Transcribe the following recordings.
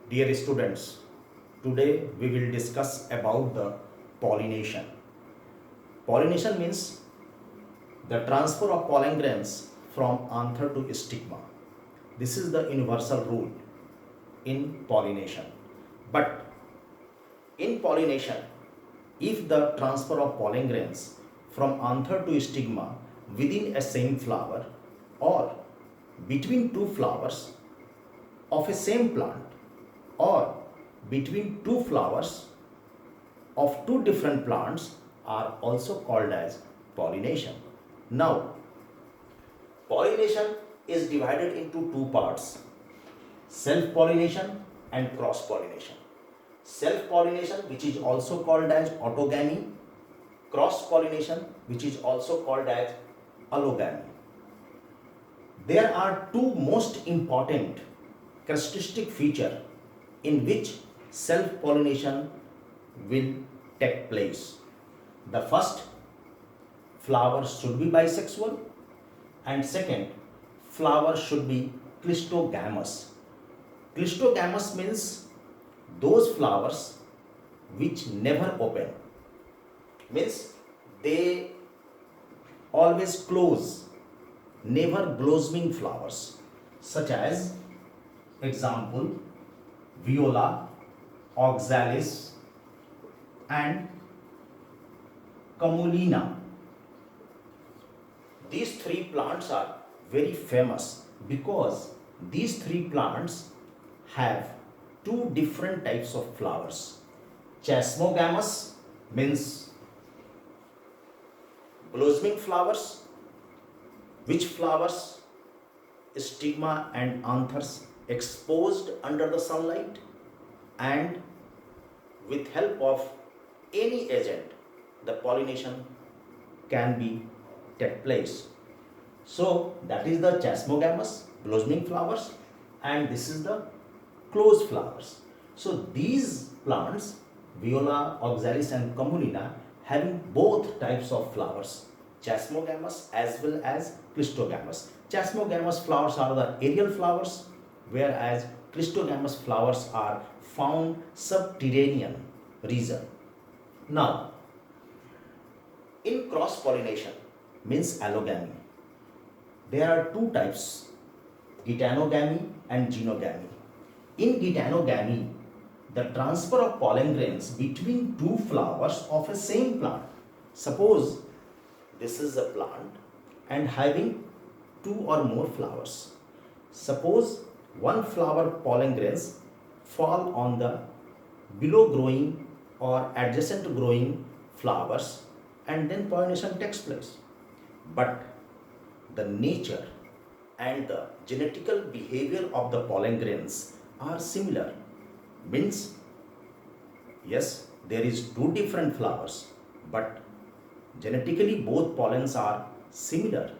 Dear students, today we will discuss about the pollination. Pollination means the transfer of pollen grains from anther to stigma. This is the universal rule in pollination. But in pollination, if the transfer of pollen grains from anther to stigma within a same flower or between two flowers of a same plant or between two flowers of two different plants are also called as pollination. Now, pollination is divided into two parts: self-pollination and cross-pollination. Self-pollination, which is also called as autogamy; cross-pollination, which is also called as allogamy. There are two most important characteristic features in which self-pollination will take place. The first, flowers should be bisexual, and second, flowers should be clistogamous. Clistogamous means those flowers which never open, means they always close, never blossoming flowers, such as example viola, oxalis and camelina. These three plants are very famous because these three plants have two different types of flowers. Chasmogamous means blossoming flowers, which flowers stigma and anthers exposed under the sunlight, and with help of any agent the pollination can be take place. So that is the chasmogamous blossoming flowers, and this is the closed flowers. So these plants, viola, oxalis and camelina, having both types of flowers, chasmogamous as well as clistogamous. Chasmogamous flowers are the aerial flowers, whereas clistogamous flowers are found subterranean region. Now, in cross pollination means allogamy, there are two types, geitonogamy and genogamy. In geitonogamy, the transfer of pollen grains between two flowers of a same plant. Suppose this is a plant and having two or more flowers. Suppose one flower pollen grains fall on the below growing or adjacent growing flowers, and then pollination takes place. But the nature and the genetical behavior of the pollen grains are similar. Means, yes, there is two different flowers, but genetically both pollens are similar,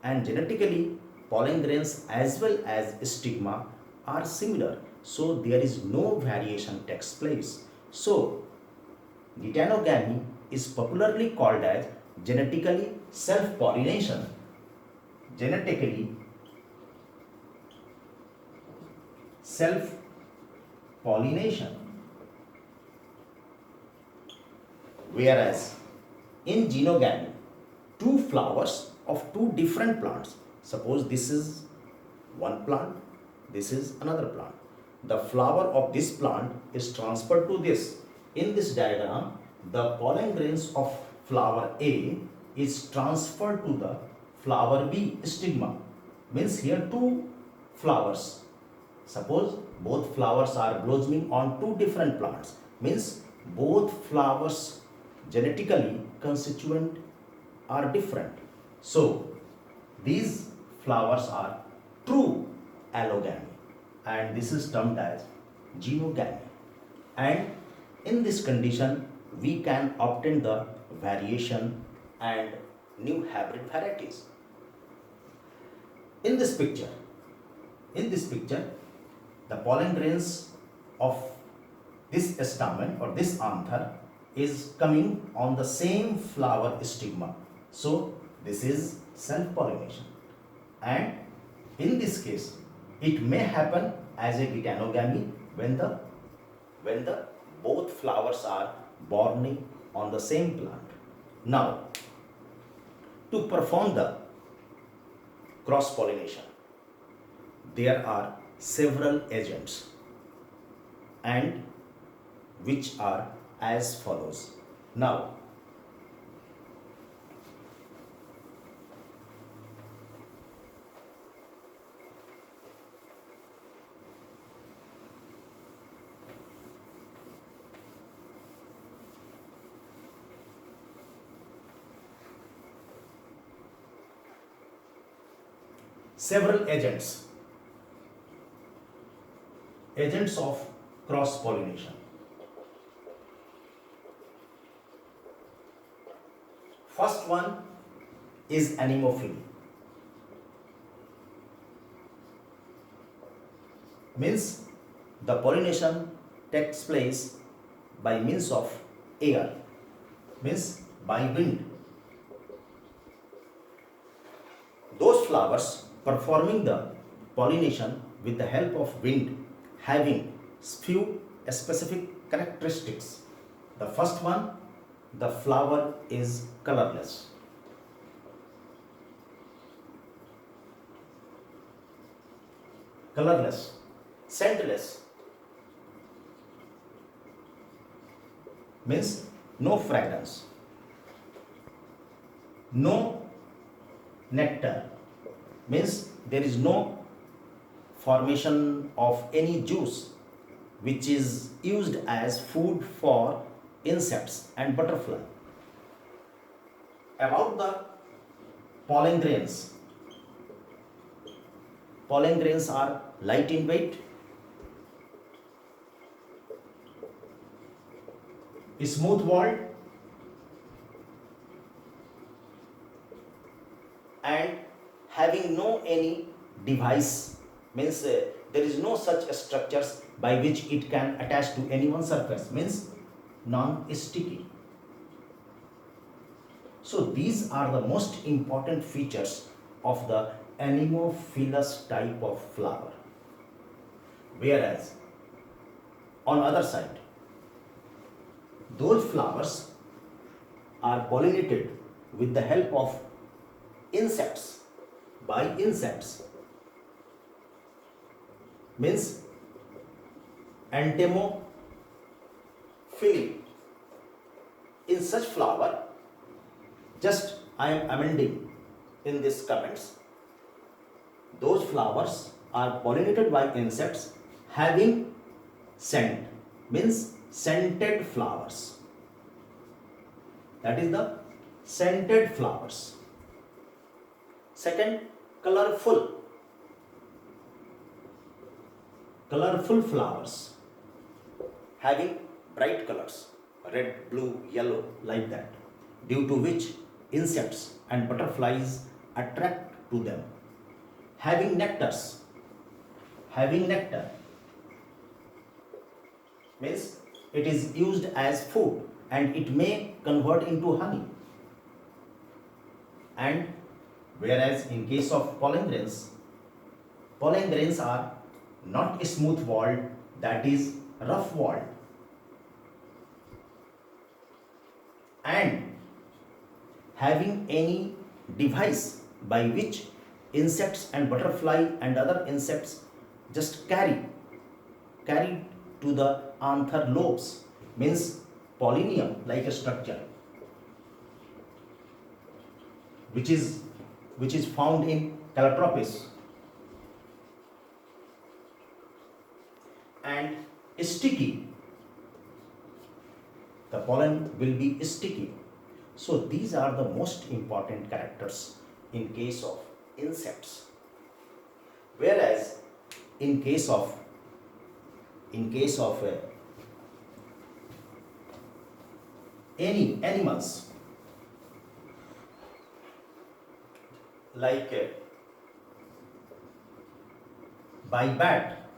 and genetically pollen grains as well as stigma are similar, so there is no variation takes place. So geitonogamy is popularly called as genetically self-pollination. Genetically self-pollination. Whereas in genogamy, two flowers of two different plants, suppose this is one plant, this is another plant, the flower of this plant is transferred to this. In this diagram, the pollen grains of flower A is transferred to the flower B stigma. Means here two flowers, suppose both flowers are blossoming on two different plants, means both flowers genetically constituent are different. So these flowers are true allogamy, and this is termed as genogamy. And in this condition, we can obtain the variation and new hybrid varieties. In this picture, the pollen grains of this stamen or this anther is coming on the same flower stigma. So this is self-pollination, and in this case it may happen as a geitonogamy, when the when the both flowers are borne on the same plant. Now, to perform the cross pollination, there are several agents, and which are as follows. Now, several agents of cross pollination. First one is anemophily, means the pollination takes place by means of air, means by wind. Those flowers performing the pollination with the help of wind having few specific characteristics. The first one, the flower is colorless. Colorless, scentless, means no fragrance, no nectar, means there is no formation of any juice which is used as food for insects and butterfly. About the pollen grains, pollen grains are light in weight, smooth walled, and having no any device, means there is no such structures by which it can attach to any one surface, means non-sticky. So these are the most important features of the anemophilous type of flower. Whereas on other side, those flowers are pollinated with the help of insects, by insects, means entomophily. In such flower, just I am amending in this comments, those flowers are pollinated by insects having scent, means scented flowers. That is the scented flowers. Second, colorful flowers having bright colors, red, blue, yellow, like that, due to which insects and butterflies attract to them. Having nectar, means it is used as food and it may convert into honey. And whereas in case of pollen grains are not smooth walled, that is rough walled, and having any device by which insects and butterfly and other insects just carry to the anther lobes, means pollinium like a structure which is found in Calotropis. And sticky, the pollen will be sticky. So these are the most important characters in case of insects. Whereas in case of any animals like by bat,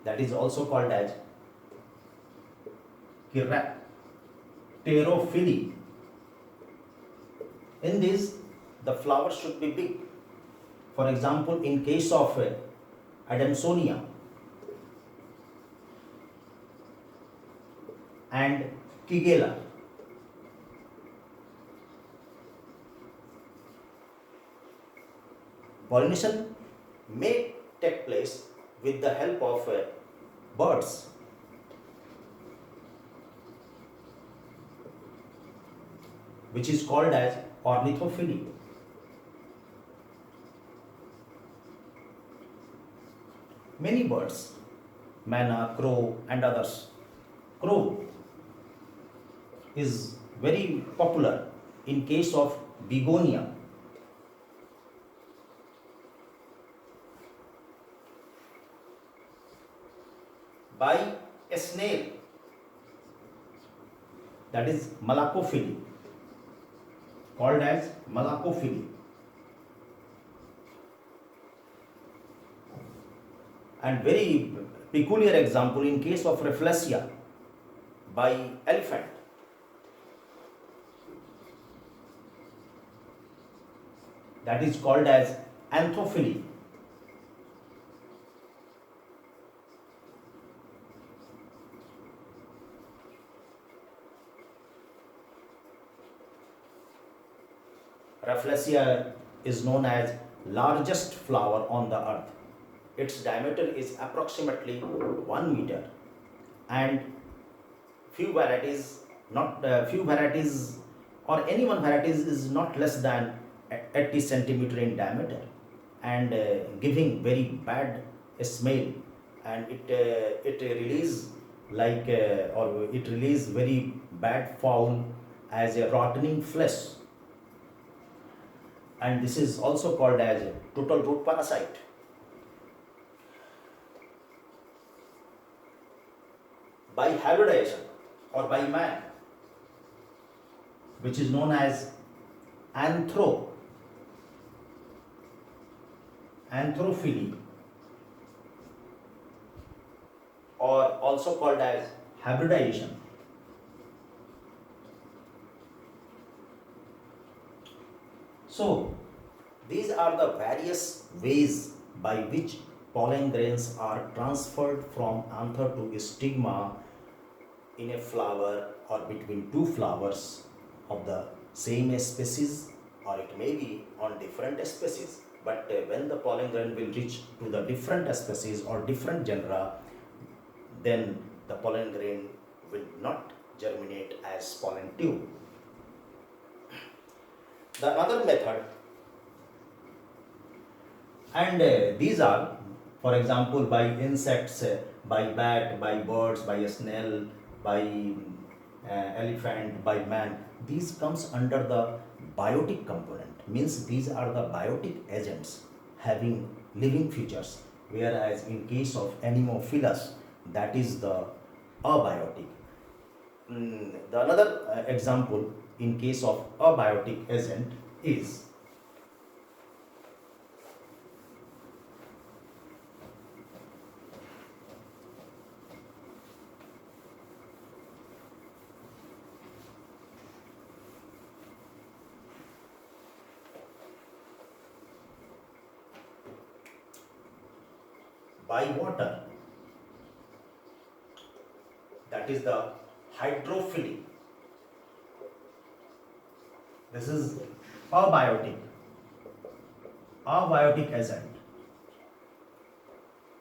that is also called as Pterophily. In this, the flowers should be big. For example, in case of Adamsonia, and Kigela. Pollination may take place with the help of birds, which is called as ornithophilia. Many birds, manna, crow and others. Crow is very popular in case of begonia. By a snail, that is malacophily, called as malacophily. And very peculiar example in case of Rafflesia by elephant. That is called as anthophily. Rafflesia is known as largest flower on the earth. Its diameter is approximately 1 meter, and few varieties or any one varieties is not less than 80 centimeter in diameter, and giving very bad smell, and it release it release very bad foul as a rotting flesh, and this is also called as total root parasite. By hybridization or by man, which is known as anthrophily, or also called as hybridization. So, these are the various ways by which pollen grains are transferred from anther to stigma in a flower or between two flowers of the same species, or it may be on different species. But when the pollen grain will reach to the different species or different genera, then the pollen grain will not germinate as pollen tube. The another method, and these are, for example, by insects, by bat, by birds, by a snail, by elephant, by man. These comes under the biotic component, means these are the biotic agents having living features, whereas in case of Anemophilus, that is the abiotic. The another example in case of abiotic agent is by water, that is the hydrophilic. This is abiotic agent.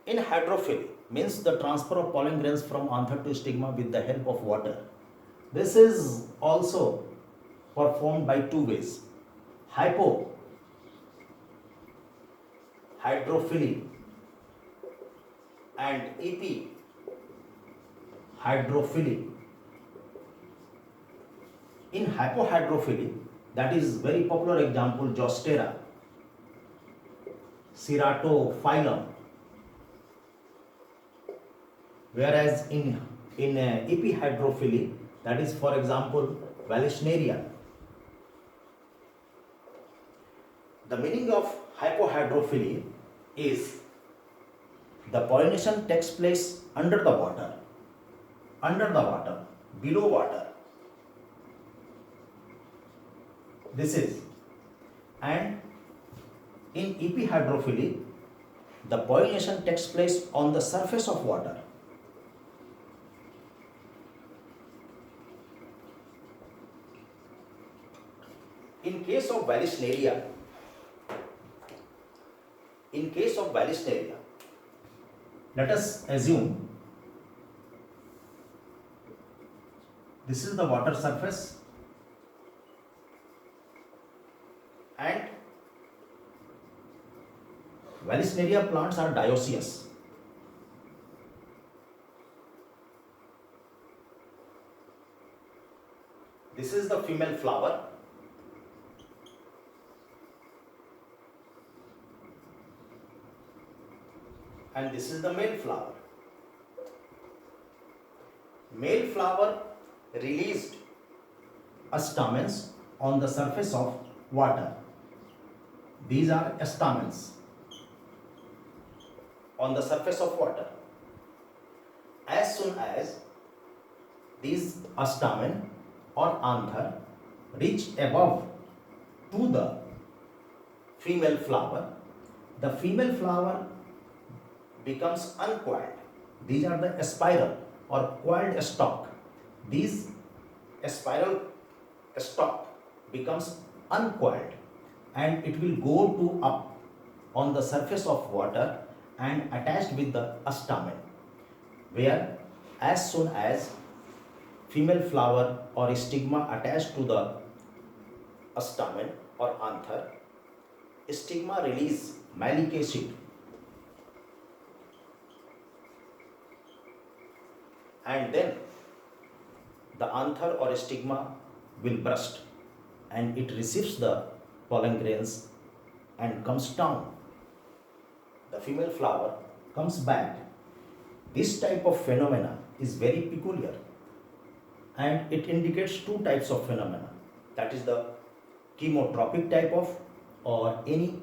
In hydrophily means the transfer of pollen grains from anther to stigma with the help of water. This is also performed by two ways: hypohydrophily and epihydrophily. In hypohydrophily, that is very popular example, Zostera, Ceratophyllum. Whereas in epihydrophily, that is, for example, Vallisneria. The meaning of hypohydrophily is the pollination takes place under the water, below water. This is, and in epihydrophily, the pollination takes place on the surface of water. In case of Vallisneria, let us assume this is the water surface and Vallisneria plants are dioecious. This is the female flower and this is the male flower. Male flower released stamens on the surface of water. These are stamens on the surface of water. As soon as these stamen or anther reach above to the female flower, the female flower becomes uncoiled. These are the spiral or coiled stalk. These spiral stalk becomes uncoiled and it will go to up on the surface of water and attached with the stamen, where as soon as female flower or stigma attached to the stamen or anther, stigma release malic acid and then the anther or stigma will burst and it receives the pollen grains and comes down. The female flower comes back. This type of phenomena is very peculiar and it indicates two types of phenomena, that is the chemotropic type of or any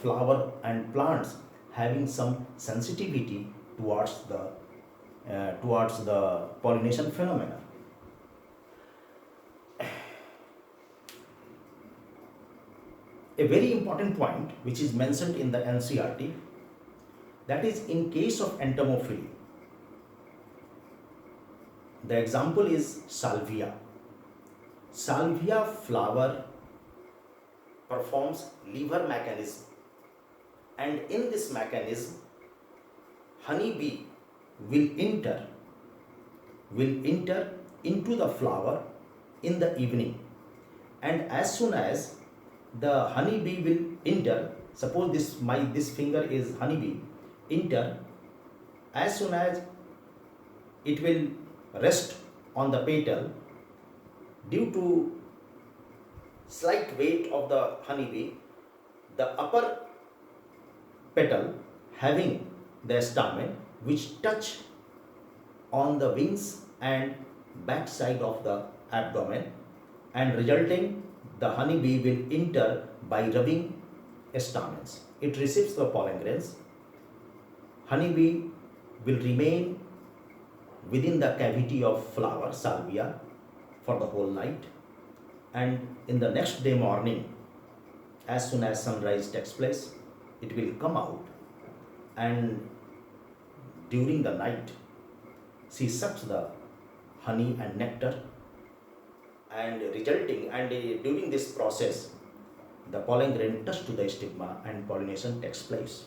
flower and plants having some sensitivity towards the pollination phenomena. A very important point which is mentioned in the Ncert, that is in case of entomophily. The example is salvia. Salvia flower performs lever mechanism, and in this mechanism honey bee will enter into the flower in the evening, and as soon as the honey bee will enter, suppose this finger is honey bee, enter, as soon as it will rest on the petal, due to slight weight of the honey bee, the upper petal having the stamen which touch on the wings and back side of the abdomen, and resulting the honey bee will enter by rubbing stamens. It receives the pollen grains. Honey bee will remain within the cavity of flower salvia for the whole night, and in the next day morning, as soon as sunrise takes place, it will come out, and during the night she sucks the honey and nectar, and during this process the pollen grain touch to the stigma and pollination takes place.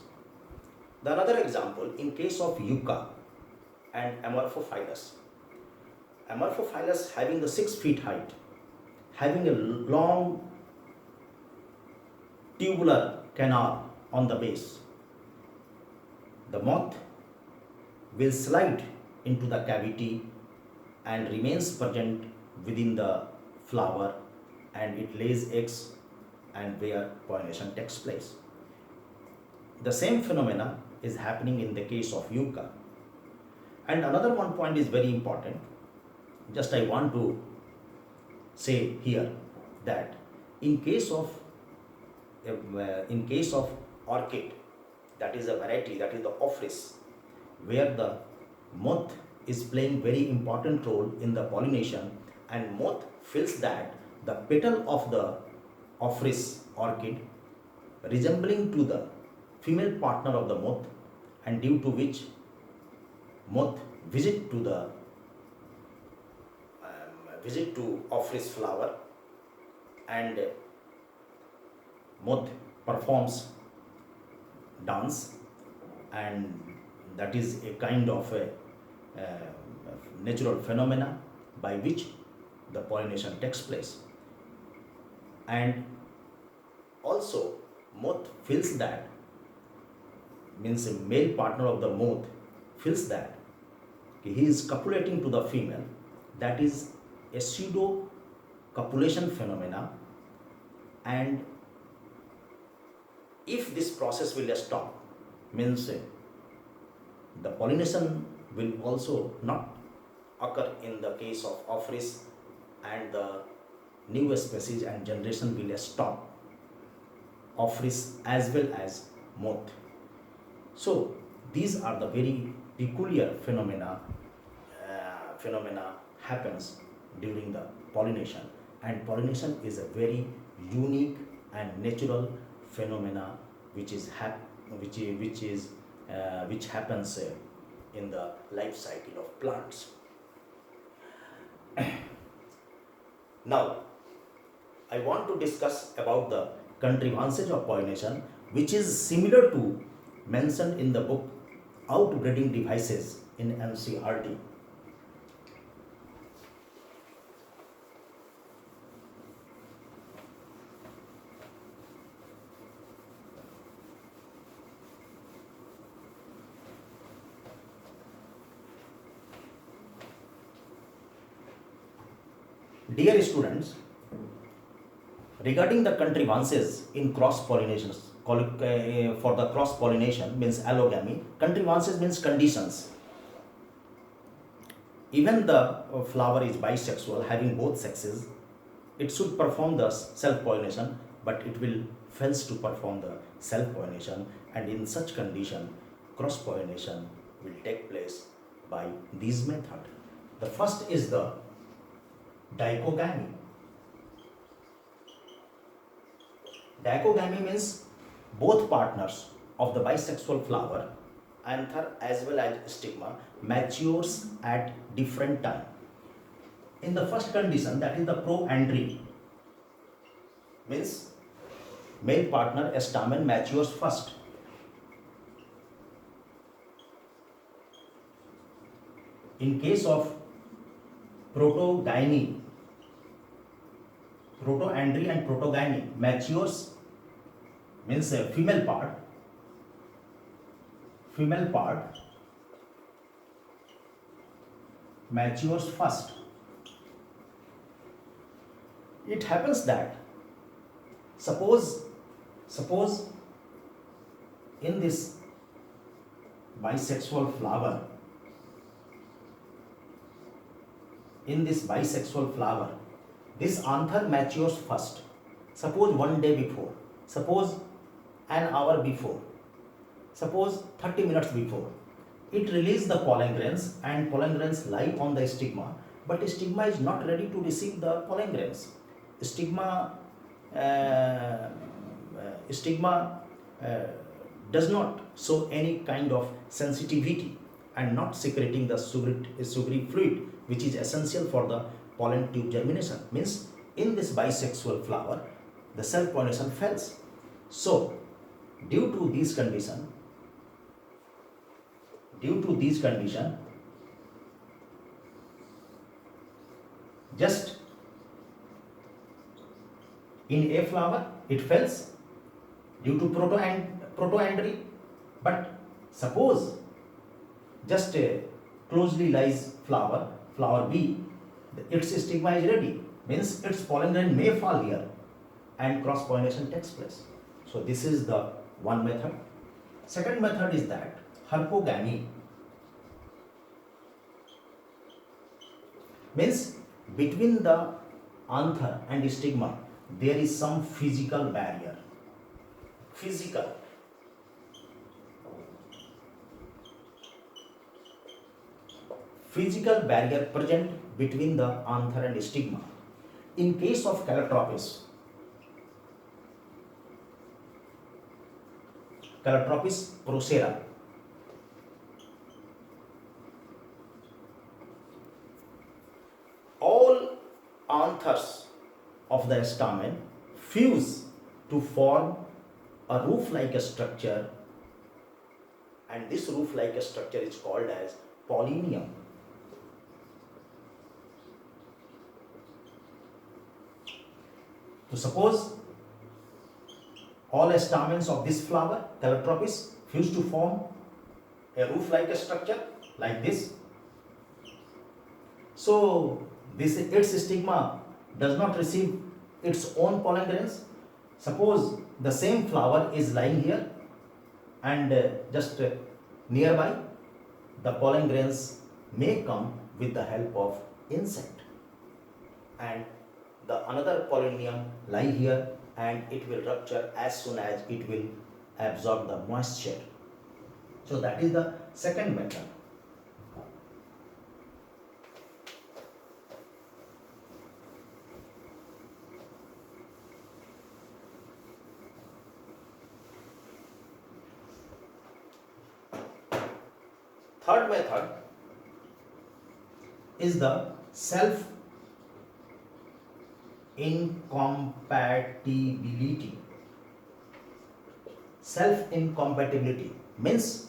The another example in case of yucca and Amorphophilus. Amorphophilus having the 6 feet height, having a long tubular canal on the base. The moth will slide into the cavity and remains present within the flower, and it lays eggs and where pollination takes place. The same phenomena is happening in the case of yucca. And another one point is very important. Just I want to say here that in case of orchid, that is a variety, that is the ophrys, where the moth is playing very important role in the pollination, and moth feels that the petal of the ophrys orchid resembling to the female partner of the moth, and due to which moth visit to ophrys flower and moth performs dance, and that is a kind of a natural phenomena by which the pollination takes place. And also moth feels that, means a male partner of the moth feels that he is copulating to the female. That is a pseudo copulation phenomena, and if this process will stop, means the pollination will also not occur in the case of office, and the new species and generation will stop, office as well as moth. So these are the very peculiar phenomena happens during the pollination, and pollination is a very unique and natural phenomena which happens in the life cycle of plants. Now I want to discuss about the contrivances of pollination, which is similar to mentioned in the book Outbreeding Devices in Ncert. Dear students, regarding the contrivances in cross pollinations, for the cross pollination means allogamy, contrivances means conditions. Even the flower is bisexual, having both sexes, it should perform the self pollination, but it will fails to perform the self pollination, and in such condition cross pollination will take place by these method. The first is the dichogamy. Dichogamy means both partners of the bisexual flower, anther as well as stigma, matures at different time. In the first condition, that is the proandry, means male partner stamen matures first. In case of protogyny, protoandry and protogyny, matures means a female part matures first. It happens that suppose in this bisexual flower, this anther matures first. Suppose 1 day before, suppose an hour before, suppose 30 minutes before, it releases the pollen grains, and pollen grains lie on the stigma, but stigma is not ready to receive the pollen grains. Stigma does not show any kind of sensitivity and not secreting the sugary fluid, which is essential for the pollen tube germination. Means in this bisexual flower, the self pollination fails. So due to these condition, just in a flower it fails due to protoandry, but suppose just a closely lies flower B, its stigma is ready, means its pollen grain may fall here and cross pollination takes place. So this is the one method. Second method is that herpogamy, means between the anther and stigma there is some physical barrier. Physical barrier present between the anther and stigma. In case of Calotropis procera, all anthers of the stamen fuse to form a roof-like structure, and this roof-like structure is called as pollinium. So suppose all stamens of this flower, Calotropis, fuse to form a roof-like structure like this. So its stigma does not receive its own pollen grains. Suppose the same flower is lying here and just nearby, the pollen grains may come with the help of insect, and the another pollinarium lie here and it will rupture as soon as it will absorb the moisture. So that is the second method. Third method is the self-incompatibility. Self-incompatibility means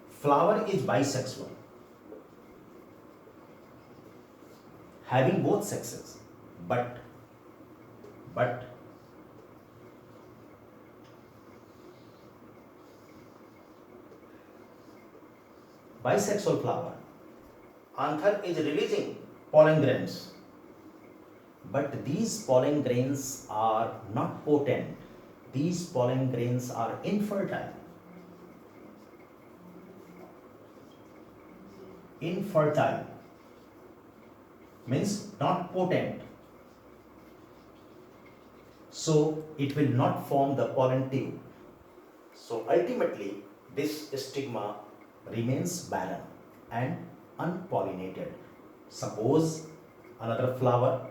flower is bisexual, having both sexes, but bisexual flower, anther is releasing pollen grains, but these pollen grains are not potent. These pollen grains are infertile. Infertile means not potent. So it will not form the pollen tube. So ultimately this stigma remains barren and unpollinated. Suppose another flower,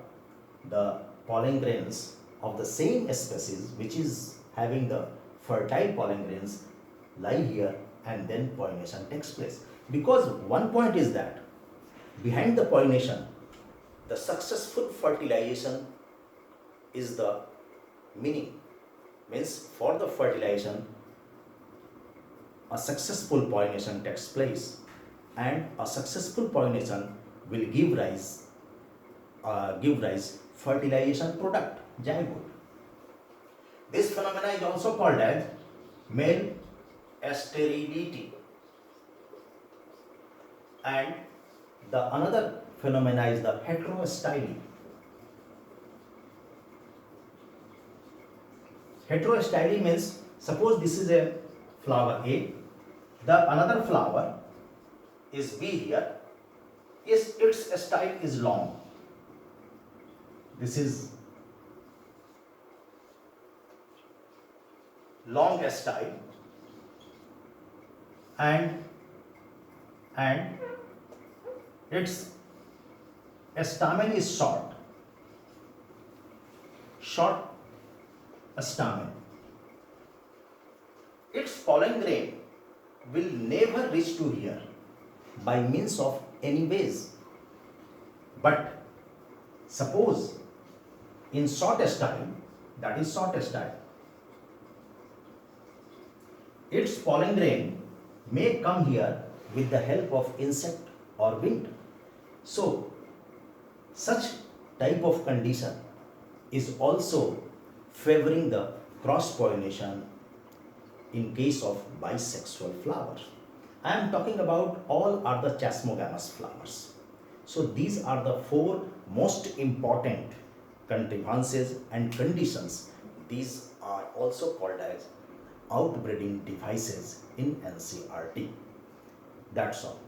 the pollen grains of the same species which is having the fertile pollen grains lie here, and then pollination takes place. Because one point is that behind the pollination, the successful fertilization is the meaning. Means for the fertilization, a successful pollination takes place, and a successful pollination will give rise fertilization product, zygote. This phenomena is also called as male sterility, and the another phenomena is the heterostyly. Heterostyly means suppose this is a flower A, the another flower is B here. Yes, its style is long. This is long style, and its stamen is short stamen. Its pollen grain will never reach to here by means of any ways. But suppose in short style, that is short style, its pollen grain may come here with the help of insect or wind. So such type of condition is also favoring the cross pollination in case of bisexual flowers. I am talking about all are the chasmogamous flowers. So these are the four most important contrivances and conditions. These are also called as outbreeding devices in NCERT. That's all.